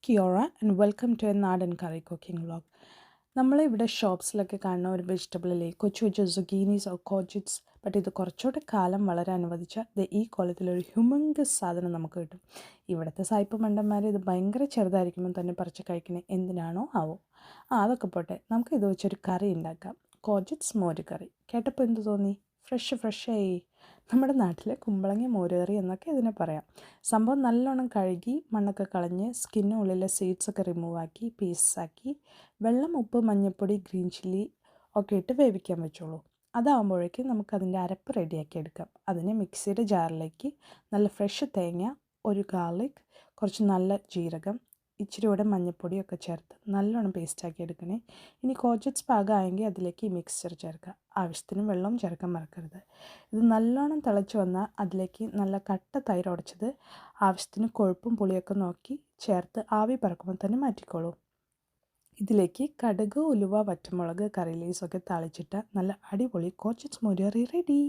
Kiora and welcome to a nadan curry cooking vlog. നമ്മളിവിടെ ഷോപ്സിലൊക്കെ കാണുന്ന ഒരു വെജിറ്റബിളിലെ കൊച്ചു കൊച്ചു സുഗീനീസ് ഓർ കോജിറ്റ്സ്, ബട്ട് ഇത് കുറച്ചുകൂടെ കാലം വളരാൻ അനുവദിച്ച ഈ കോലത്തിലൊരു ഹ്യൂമങ്കസ് സാധനം നമുക്ക് കിട്ടും. ഇവിടുത്തെ സായിപ്പ് മണ്ടന്മാർ ഇത് ഭയങ്കര ചെറുതായിരിക്കുമ്പോൾ തന്നെ പറിച്ച് കഴിക്കണേ എന്തിനാണോ ആവോ. അതൊക്കെ പോട്ടെ, നമുക്ക് ഇത് വെച്ചൊരു കറി ഉണ്ടാക്കാം. കോജിറ്റ്സ് മോര് കറി കേട്ടപ്പോൾ എന്ത് തോന്നി? ഫ്രഷായി. നമ്മുടെ നാട്ടിൽ കുമ്പളങ്ങ മോരുകറി എന്നൊക്കെ ഇതിനെ പറയാം. സംഭവം നല്ലോണം കഴുകി മണ്ണൊക്കെ കളഞ്ഞ് സ്കിന്നുള്ളിലെ സീഡ്സൊക്കെ റിമൂവ് ആക്കി പീസാക്കി വെള്ളം, ഉപ്പ്, മഞ്ഞൾപ്പൊടി, ഗ്രീൻ ചില്ലി ഒക്കെ ഇട്ട് വേവിക്കാൻ വെച്ചോളൂ. അതാകുമ്പോഴേക്കും നമുക്കതിൻ്റെ അരപ്പ് റെഡിയാക്കി എടുക്കാം. അതിന് മിക്സിയുടെ ജാറിലേക്ക് നല്ല ഫ്രഷ് തേങ്ങ, ഒരു ഗാർലിക്, കുറച്ച് നല്ല ജീരകം, ഇച്ചിരി കൂടെ മഞ്ഞൾപ്പൊടിയൊക്കെ ചേർത്ത് നല്ലോണം പേസ്റ്റാക്കി എടുക്കണേ. ഇനി കോജിറ്റ്സ് പാകമായെങ്കിൽ അതിലേക്ക് ഈ മിക്സ്ചർ ചേർക്കുക. ആവശ്യത്തിന് വെള്ളം ചേർക്കാൻ മറക്കരുത്. ഇത് നല്ലോണം തിളച്ച് വന്നാൽ അതിലേക്ക് നല്ല കട്ട തൈര് ഉടച്ചത്, ആവശ്യത്തിന് കൊഴുപ്പും പുളിയൊക്കെ നോക്കി ചേർത്ത് ആവി പറക്കുമ്പോൾ തന്നെ മാറ്റിക്കോളൂ. ഇതിലേക്ക് കടുക്, ഉലുവ, വറ്റമുളക്, കറി ലീവ്സൊക്കെ താളിച്ചിട്ട് നല്ല അടിപൊളി കോജിറ്റ്സ് മോര് കറി റെഡി.